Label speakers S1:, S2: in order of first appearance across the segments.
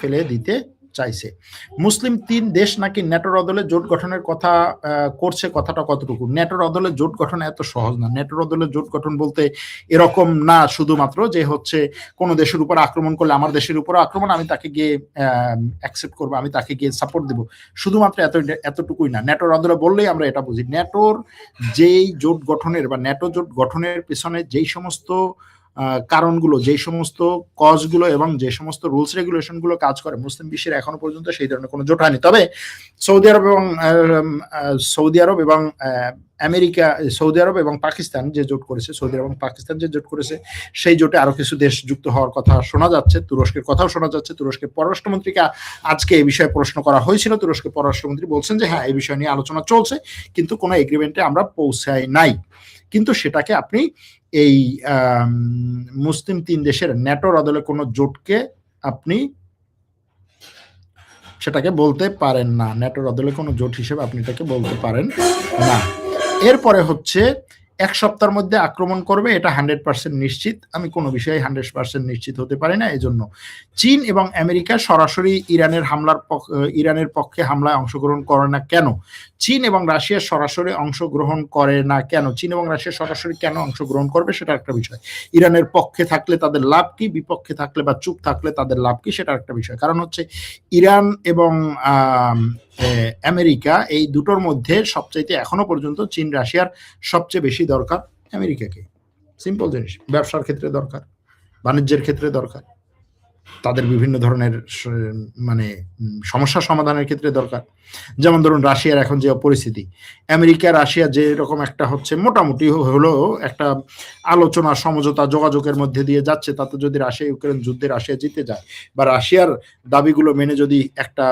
S1: ফেলে দিতে চাইছে। মুসলিম ৩ দেশ নাকি ন্যাটোর অদলে জোট গঠনের কথা করছে, কথাটা কতটুকু? ন্যাটোর অদলে জোট গঠন এত সহজ না। ন্যাটোর অদলে জোট গঠন বলতে এরকম না শুধুমাত্র যে হচ্ছে কোনো দেশের উপর আক্রমণ করলে আমার দেশের উপর আক্রমণ, আমি তাকে গিয়ে অ্যাকসেপ্ট করবো, আমি তাকে গিয়ে সাপোর্ট দেবো, শুধুমাত্র এতটুকুই না। ন্যাটোর অদলে বললেই আমরা এটা বুঝি ন্যাটোর যেই জোট গঠনের বা ন্যাটো জোট গঠনের পিছনে যেই সমস্ত কারণগুলো, যেই সমস্ত কজগুলো এবং যে সমস্ত রুলস রেগুলেশন গুলো কাজ করে, মুসলিম বিশ্বের এখনো পর্যন্ত সেই ধরনের কোনো জোট হয়নি। তবে সৌদি আরব এবং আমেরিকা, সৌদি আরব এবং পাকিস্তান যে জোট করেছে, সৌদি আরব এবং পাকিস্তান যে জোট করেছে, সেই জোটে আরো কিছু দেশ যুক্ত হওয়ার কথা শোনা যাচ্ছে। তুরস্কের কথাও শোনা যাচ্ছে। তুরস্কের পররাষ্ট্রমন্ত্রীকে আজকে এই বিষয়ে প্রশ্ন করা হয়েছিল। তুরস্কের পররাষ্ট্রমন্ত্রী বলছেন যে হ্যাঁ, এই বিষয় নিয়ে আলোচনা চলছে, কিন্তু কোনো এগ্রিমেন্টে আমরা পৌঁছাই নাই। কিন্তু সেটাকে আপনি এই মুসলিম ৩ দেশের ন্যাটোর অদলে কোনো জোটকে আপনি সেটাকে বলতে পারেন না। ন্যাটোর অদলে কোনো জোট হিসেবে আপনি এটাকে বলতে পারেন না। এরপরে হচ্ছে ১ সপ্তাহের মধ্যে আক্রমণ করবে, এটা 100% নিশ্চিত। আমি কোনো বিষয়ে 100% নিশ্চিত হতে পারি না। এজন্য চীন এবং আমেরিকা সরাসরি ইরানের পক্ষে হামলায় অংশগ্রহণ করে না কেন? চীন এবং রাশিয়া সরাসরি অংশগ্রহণ করে না কেন? চীন এবং রাশিয়া সরাসরি কেন অংশগ্রহণ করবে সেটা একটা বিষয়। ইরানের পক্ষে থাকলে তাদের লাভ কি, বিপক্ষে থাকলে বা চুপ থাকলে তাদের লাভ কি, সেটা একটা বিষয়। কারণ হচ্ছে ইরান এবং আমেরিকা এই দুটোর মধ্যে সবচাইতে এখনো পর্যন্ত চীন রাশিয়ার সবচেয়ে বেশি দরকার আমেরিকাকে। সিম্পল জিনিস, ব্যবসার ক্ষেত্রে দরকার, বাণিজ্যের ক্ষেত্রে দরকার, তাদের বিভিন্ন ধরনের মানে সমস্যা সমাধানের ক্ষেত্রে দরকার। যেমন ধরুন রাশিয়ার এখন যে পরিস্থিতি, আমেরিকা রাশিয়া যে রকম একটা হচ্ছে মোটামুটি হলেও একটা আলোচনা, সমঝোতা, যোগাযোগের মধ্যে দিয়ে যাচ্ছে, তাতে যদি রাশিয়া ইউক্রেন যুদ্ধে রাশিয়া জিতে যায় বা রাশিয়ার দাবিগুলো মেনে যদি একটা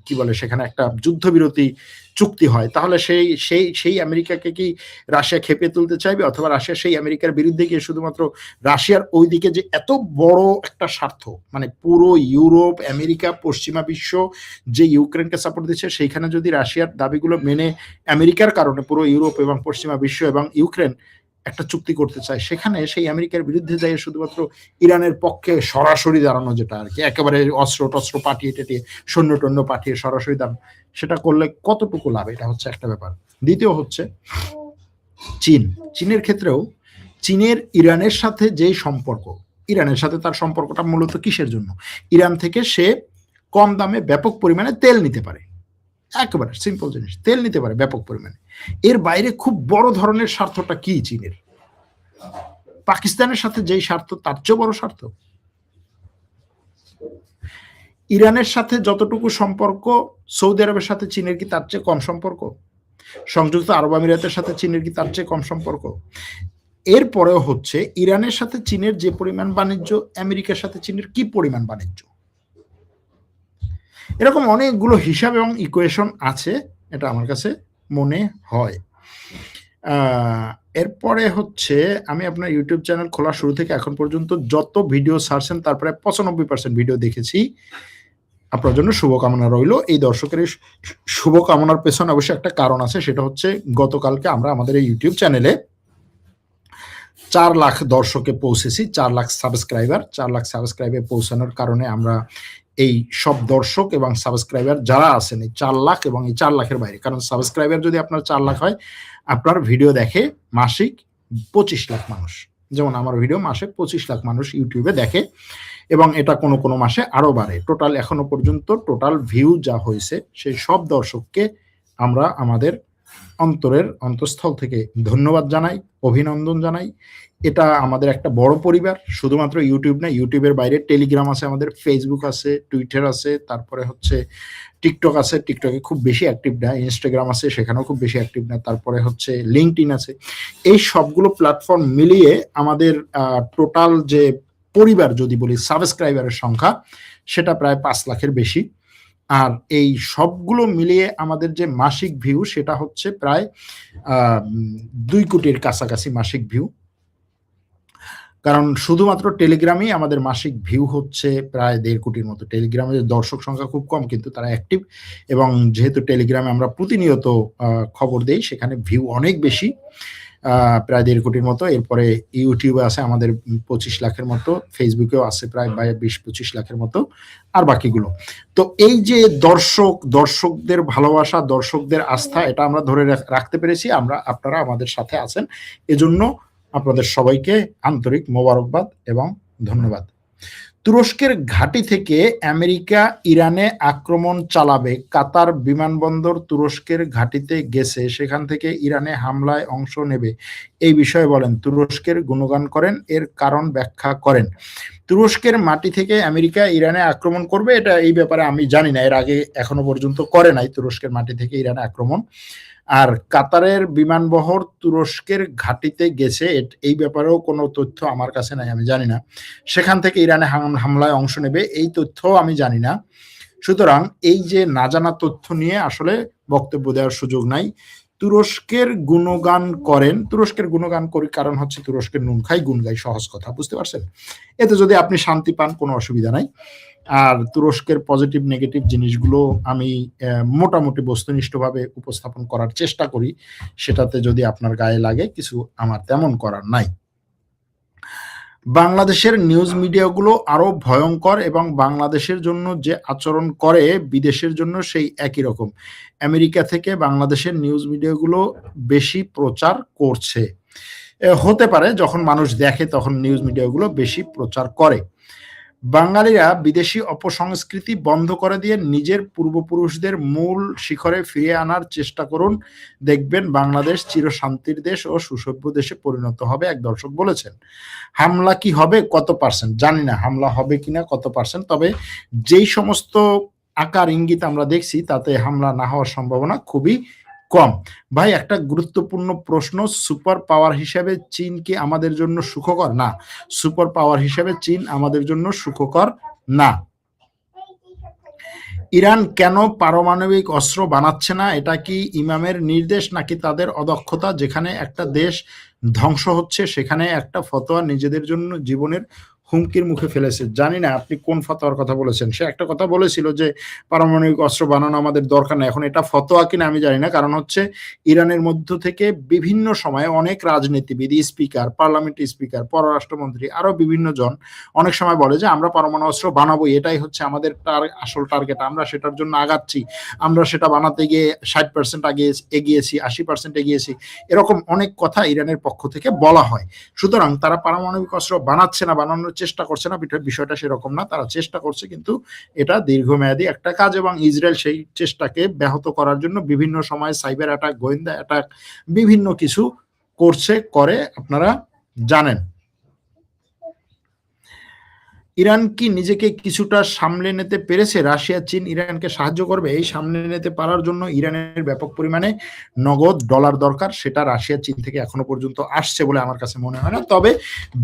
S1: কি বলে সেখানে একটা যুদ্ধবিরতি চুক্তি হয়, তাহলে সেই আমেরিকাকে কি রাশিয়া খেপে তুলতে চাইবে? অথবা রাশিয়া সেই আমেরিকার বিরুদ্ধে গিয়ে শুধুমাত্র রাশিয়ার ওইদিকে যে এত বড় একটা স্বার্থ, মানে পুরো ইউরোপ, আমেরিকা, পশ্চিমা বিশ্ব যে ইউক্রেনকে সাপোর্ট দিচ্ছে, সেইখানে যদি রাশিয়ার দাবিগুলো মেনে আমেরিকার কারণে পুরো ইউরোপ এবং পশ্চিমা বিশ্ব এবং ইউক্রেন একটা চুক্তি করতে চায়, সেখানে সেই আমেরিকার বিরুদ্ধে যাই শুধুমাত্র ইরানের পক্ষে সরাসরি দাঁড়ানো, যেটা আর কি একেবারে অস্ত্র পাঠিয়ে টেটিয়ে সৈন্য টন্য পাঠিয়ে সরাসরি দাঁড়ানো, সেটা করলে কতটুকু লাভ, এটা হচ্ছে একটা ব্যাপার। দ্বিতীয় হচ্ছে চীনের ক্ষেত্রেও চীনের ইরানের সাথে যে সম্পর্ক, ইরানের সাথে তার সম্পর্কটা মূলত কিসের জন্য? ইরান থেকে সে কম দামে ব্যাপক পরিমাণে তেল নিতে পারে, একেবারে সিম্পল জিনিস, তেল নিতে পারে ব্যাপক পরিমাণে। এর বাইরে খুব বড় ধরনের স্বার্থটা কি চীনের? পাকিস্তানের সাথে যেই স্বার্থ তার চেয়ে বড় স্বার্থ। ইরানের সাথে যতটুকু সম্পর্ক, সৌদি আরবের সাথে চীনের কি তার চেয়ে কম সম্পর্ক? সংযুক্ত আরব আমিরাতের সাথে চীনের কি তার চেয়ে কম সম্পর্ক? এরপরেও হচ্ছে ইরানের সাথে চীনের যে পরিমাণ বাণিজ্য, আমেরিকার সাথে চীনের কি পরিমাণ বাণিজ্য? এরকম অনেকগুলো হিসাব এবং ইকুয়েশন আছে, এটা আমার কাছে মনে হয়। এরপরে হচ্ছে আমি আপনার ইউটিউব চ্যানেল খোলা শুরু থেকে এখন পর্যন্ত যত ভিডিও ছাড়ছেন তার প্রায় 95% ভিডিও দেখেছি। আপনার জন্য শুভকামনা রইল। এই দর্শকের শুভকামনার পেছনে অবশ্যই একটা কারণ আছে, সেটা হচ্ছে গতকালকে আমরা আমাদের এই ইউটিউব চ্যানেলে 4 লাখ দর্শকে পৌঁছেছি, 4 লাখ সাবস্ক্রাইবার। 4 লাখ সাবস্ক্রাইবে পৌঁছানোর কারণে আমরা এই সব দর্শক এবং সাবস্ক্রাইবার যারা আছেন, এই 4 লাখ এবং এই 4 লাখের বাইরে, কারণ সাবস্ক্রাইবার যদি আপনার 4 লাখ হয়, আপনার ভিডিও দেখে মাসিক 25 লাখ মানুষ। যেমন আমার ভিডিও মাসে 25 লাখ মানুষ ইউটিউবে দেখে, এবং এটা কোনো কোনো মাসে আরো বাড়ে। টোটাল এখনো পর্যন্ত টোটাল ভিউ যা হয়েছে, সেই সব দর্শককে আমরা আমাদের অন্তঃস্থল থেকে ধন্যবাদ জানাই, অভিনন্দন জানাই। এটা আমাদের একটা বড় পরিবার। শুধুমাত্র ইউটিউব না, ইউটিউবের বাইরে টেলিগ্রাম আছে আমাদের, ফেসবুক আছে, টুইটার আছে, তারপরে হচ্ছে টিকটক আছে, টিকটকে খুব বেশি অ্যাক্টিভ না, ইনস্টাগ্রাম আছে, সেখানেও খুব বেশি অ্যাক্টিভ না, তারপরে হচ্ছে লিঙ্কডইন আছে। এই সবগুলো প্ল্যাটফর্ম মিলিয়ে আমাদের টোটাল যে পরিবার যদি বলি সাবস্ক্রাইবারের সংখ্যা, সেটা প্রায় 5 লাখের বেশি। আর এই সবগুলো মিলিয়ে আমাদের যে মাসিক ভিউ, সেটা হচ্ছে প্রায় 2 কোটির কাছাকাছি মাসিক ভিউ। কারণ শুধুমাত্র টেলিগ্রামেই আমাদের মাসিক ভিউ হচ্ছে প্রায় 1.5 কোটির মতো। টেলিগ্রামের দর্শক সংখ্যা খুব কম, কিন্তু তারা অ্যাক্টিভ, এবং যেহেতু টেলিগ্রামে আমরা প্রতিনিয়ত খবর দেই, সেখানে ভিউ অনেক বেশি। প্রায় ১.৫ কোটির মতো। এরপরে ইউটিউবে আছে আমাদের ২৫ লাখের মতো, ফেসবুকেও আছে প্রায় ২০-২৫ লাখের মতো, আর বাকিগুলো। তো এই যে দর্শকদের ভালোবাসা, দর্শকদের আস্থা, এটা আমরা ধরে রাখতে পেরেছি। আপনারা আমাদের সাথে আছেন, এজন্য আপনাদের সবাইকে আন্তরিক মোবারকবাদ এবং ধন্যবাদ। তুরস্কের ঘাঁটি থেকে আমেরিকা ইরানে আক্রমণ চালাবে, কাতার বিমানবন্দর তুরস্কের ঘাঁটিতে গেছে, সেখান থেকে ইরানে হামলায় অংশ নেবে, এই বিষয়ে বলেন। তুরস্কের গুণগান করেন, এর কারণ ব্যাখ্যা করেন। তুরস্কের মাটি থেকে আমেরিকা ইরানে আক্রমণ করবে, এটা এই ব্যাপারে আমি জানি না, এর আগে এখনো পর্যন্ত করে নাই তুরস্কের মাটি থেকে ইরানে আক্রমণ। আর কাতারের বিমানবহর তুরস্কের ঘাঁটিতে গেছে, এই ব্যাপারেও কোনো তথ্য আমার কাছে নাই, আমি জানি না। সেখান থেকে ইরানে হামলায় অংশ নেবে, এই তথ্যও আমি জানি না। সুতরাং এই যে না জানা তথ্য নিয়ে আসলে বক্তব্য দেওয়ার সুযোগ নাই। তুরস্কের গুণগান করেন, তুরস্কের গুণগান করি কারণ হচ্ছে তুরস্কের নুন খাই গুণ গাই, সহজ কথা, বুঝতে পারছেন? এতে যদি আপনি শান্তি পান কোনো অসুবিধা নাই। আর তুরস্কের পজিটিভ নেগেটিভ জিনিসগুলো আমি মোটামুটি বস্তুনিষ্ঠভাবে উপস্থাপন করার চেষ্টা করি, সেটাতে যদি আপনার গায়ে লাগে কিছু আমার তেমন করার নাই। বাংলাদেশের নিউজ মিডিয়াগুলো আরো ভয়ঙ্কর এবং বাংলাদেশের জন্য যে আচরণ করে বিদেশের জন্য সেই একই রকম। আমেরিকা থেকে বাংলাদেশের নিউজ মিডিয়াগুলো বেশি প্রচার করছে। হতে পারে, যখন মানুষ দেখে তখন নিউজ মিডিয়াগুলো বেশি প্রচার করে। বাঙালিরা বিদেশি অপসংস্কৃতি বন্ধ করে দিয়ে নিজের পূর্বপুরুষদের মূল শিখরে ফিরিয়ে আনার চেষ্টা করুন, দেখবেন বাংলাদেশ চিরশান্তির দেশ ও সুসভ্য দেশে পরিণত হবে, এক দর্শক বলেছেন। হামলা কি হবে, কত পার্সেন্ট জানি না, হামলা হবে কিনা কত পার্সেন্ট, তবে যেই সমস্ত আকার ইঙ্গিত আমরা দেখছি তাতে হামলা না হওয়ার সম্ভাবনা খুবই কম। ভাই, একটা গুরুত্বপূর্ণ প্রশ্ন, সুপার পাওয়ার হিসেবে চীন কি আমাদের জন্য সুখকর? না, সুপার পাওয়ার হিসেবে চীন আমাদের জন্য সুখকর না। ইরান কেন পারমাণবিক অস্ত্র বানাচ্ছে না? এটা কি ইমামের নির্দেশ নাকি তাদের অদক্ষতা? যেখানে একটা দেশ ধ্বংস হচ্ছে সেখানে একটা ফতোয়া নিজেদের জন্য জীবনের হুমকির মুখে ফেলেছে। জানি না আপনি কোন ফতোয়ার কথা বলেছেন। সে একটা কথা বলেছিল যে পারমাণবিক অস্ত্র বানানো আমাদের দরকার নেই। এখন এটা ফতোয়া কিনা আমি জানি না, কারণ হচ্ছে ইরানের মধ্য থেকে বিভিন্ন সময়ে অনেক রাজনীতিবিদ, স্পিকার, পার্লামেন্টের স্পিকার, পররাষ্ট্রমন্ত্রী, আরো বিভিন্ন জন অনেক সময় বলে যে আমরা পরমাণু অস্ত্র বানাবোই, এটাই হচ্ছে আমাদের আসল টার্গেট, আমরা সেটার জন্য আগাচ্ছি, আমরা সেটা বানাতে গিয়ে 60% আগে এগিয়েছি, 80% এগিয়েছি, এরকম অনেক কথা ইরানের পক্ষ থেকে বলা হয়। সুতরাং তারা পারমাণবিক অস্ত্র বানাচ্ছে না, বানানোর চেষ্টা করছে না, বিষয়টা সেরকম না। তারা চেষ্টা করছে, কিন্তু এটা দীর্ঘমেয়াদী একটা কাজ, এবং ইসরায়েল সেই চেষ্টাকে ব্যাহত করার জন্য বিভিন্ন সময় সাইবার অ্যাটাক, গোয়েন্দা অ্যাটাক, বিভিন্ন কিছু করে, আপনারা জানেন। ইরান কি নিজেকে কিছুটা সামলে নিতে পেরেছে? রাশিয়া, চীন ইরানকে সাহায্য করবে। এই সামলে নিতে পারার জন্য ইরানের ব্যাপক পরিমাণে নগদ ডলার দরকার, সেটা রাশিয়া, চীন থেকে এখনো পর্যন্ত আসছে বলে আমার কাছে মনে হয় না। তবে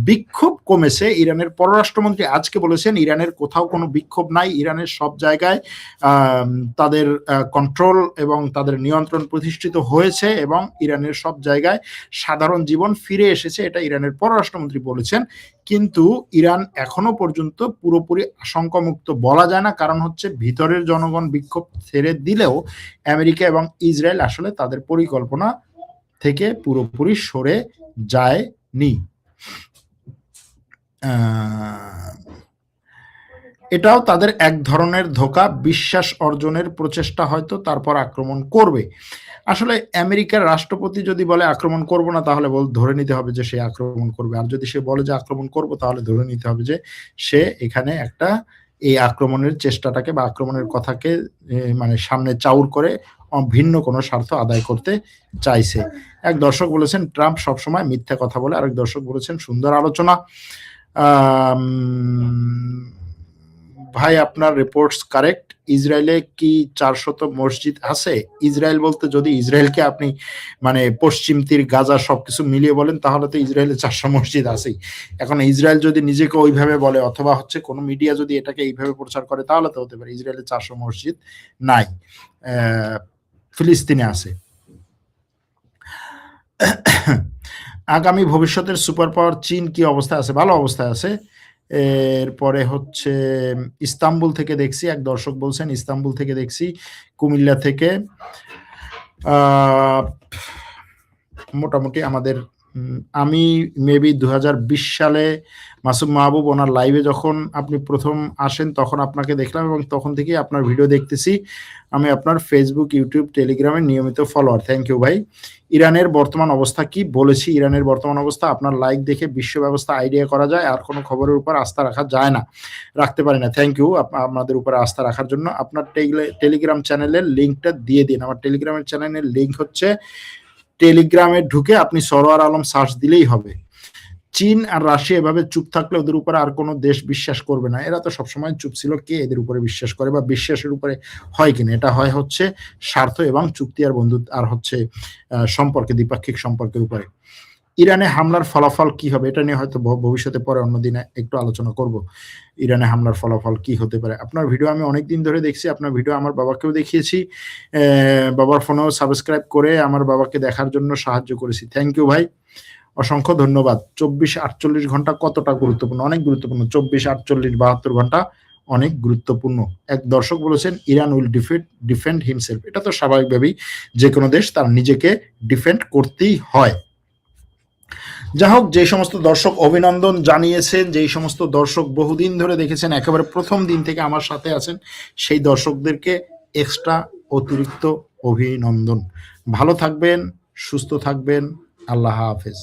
S1: বিক্ষোভ কমেছে। ইরানের পররাষ্ট্রমন্ত্রী আজকে বলেছেন ইরানের কোথাও কোনো বিক্ষোভ নাই, ইরানের সব জায়গায় তাদের কন্ট্রোল এবং তাদের নিয়ন্ত্রণ প্রতিষ্ঠিত হয়েছে এবং ইরানের সব জায়গায় সাধারণ জীবন ফিরে এসেছে, এটা ইরানের পররাষ্ট্রমন্ত্রী বলেছেন। কিন্তু ইরান এখনো পর্যন্ত পুরোপুরি আশঙ্কামুক্ত বলা যায় না, কারণ হচ্ছে ভিতরের জনগণ বিক্ষোভ ছেড়ে দিলেও আমেরিকা এবং ইসরায়েল আসলে তাদের পরিকল্পনা থেকে পুরোপুরি সরে যায়নি। এটাও তাদের এক ধরনের ধোঁকা, বিশ্বাস অর্জনের প্রচেষ্টা, হয়তো তারপর আক্রমণ করবে। আসলে আমেরিকার রাষ্ট্রপতি যদি বলে আক্রমণ করব না, তাহলে ধরে নিতে হবে যে সে আক্রমণ করবে, আর যদি সে বলে যে আক্রমণ করব, তাহলে ধরে নিতে হবে যে সে এখানে একটা এই আক্রমণের চেষ্টাটাকে বা আক্রমণের কথাকে মানে সামনে চাউর করে ভিন্ন কোনো স্বার্থ আদায় করতে চাইছে। এক দর্শক বলেছেন ট্রাম্প সবসময় মিথ্যা কথা বলে, আরেক দর্শক বলেছেন সুন্দর আলোচনা। ভাই, আপনার রিপোর্টস কারেক্ট। ইসরায়েলে কি 400 মসজিদ আছে? ইসরায়েল বলতে যদি ইসরায়েলকে আপনি মানে পশ্চিম তীর, গাজা সবকিছু মিলিয়ে বলেন, তাহলে তো ইসরায়েলে 400 মসজিদ আছেই। এখন ইসরায়েল যদি নিজেকে ওইভাবে বলে, অথবা হচ্ছে কোনো মিডিয়া যদি এটাকে এইভাবে প্রচার করে, তাহলে তো হতে পারে। ইসরায়েলে 400 মসজিদ নাই, ফিলিস্তিনে আছে। আগামী ভবিষ্যতের সুপার পাওয়ার চীন কি অবস্থায় আছে? ভালো অবস্থায় আছে। এরপরে হচ্ছে ইস্তাম্বুল থেকে দেখছি, এক দর্শক বলছেন ইস্তাম্বুল থেকে দেখছি, কুমিল্লা থেকে মোটামুটি আমাদের আমি মেবি 2020 সালে মাসুম মাহবুব ওনার লাইভে যখন আপনি প্রথম আসেন তখন আপনাকে দেখলাম এবং তখন থেকেই আপনার ভিডিও দেখতেছি। আমি আপনার ফেসবুক, ইউটিউব, টেলিগ্রামে নিয়মিত ফলোয়ার। থ্যাংক ইউ ভাই। ইরানের বর্তমান অবস্থা কি? বলেছি ইরানের বর্তমান অবস্থা আপনার লাইক দেখে বিশ্ব ব্যবস্থা আইডিয়া করা যায়, আর কোনো খবরের উপর আস্থা রাখা যায় না, রাখতে পারি না। থ্যাংক ইউ আপনাদের উপরে আস্থা রাখার জন্য। আপনার টেলিগ্রাম চ্যানেলের লিঙ্কটা দিয়ে দিন। আমার টেলিগ্রামের চ্যানেলের লিঙ্ক হচ্ছে, টেলিগ্রামে ঢুকে আপনি সরোয়ার আলম সার্চ দিলেই হবে। চীন আর রাশিয়া এভাবে চুপ থাকলে ওদের উপরে আর কোনো দেশ বিশ্বাস করবে না। এরা তো সবসময় চুপ ছিল, কে এদের উপরে বিশ্বাস করে বা বিশ্বাসের উপরে হয় কিনা? এটা হয় হচ্ছে স্বার্থ এবং চুক্তি আর বন্ধুত্ব আর হচ্ছে সম্পর্কে, দ্বিপাক্ষিক সম্পর্কের উপরে। ইরানে হামলার ফলাফল কি হবে? এটা নিয়ে হয়তো ভবিষ্যতে পরে অন্যদিনে একটু আলোচনা করব। ইরানে হামলার ফলাফল কি হতে পারে? আপনার ভিডিও আমি অনেকদিন ধরে দেখছি, আপনার ভিডিও আমার বাবাকেও দেখিয়েছি, বাবার ফোনেও সাবস্ক্রাইব করে আমার বাবাকে দেখার জন্য সাহায্য করেছি। থ্যাংক ইউ ভাই, অসংখ্য ধন্যবাদ। 24-48 ঘন্টা কতটা গুরুত্বপূর্ণ? অনেক গুরুত্বপূর্ণ। 24-48-72 ঘন্টা অনেক গুরুত্বপূর্ণ। এক দর্শক বলেছেন ইরান উইল ডিফেন্ড হিমসেলফ। এটা তো স্বাভাবিকভাবেই যে কোনো দেশ তার নিজেকে ডিফেন্ড করতেই হয়। যা হোক, যে সমস্ত দর্শক অভিনন্দন জানিয়েছেন, যেই সমস্ত দর্শক বহুদিন ধরে দেখেছেন, একেবারে প্রথম দিন থেকে আমার সাথে আছেন, সেই দর্শকদেরকে এক্সট্রা অতিরিক্ত অভিনন্দন। ভালো থাকবেন, সুস্থ থাকবেন। আল্লাহ হাফেজ।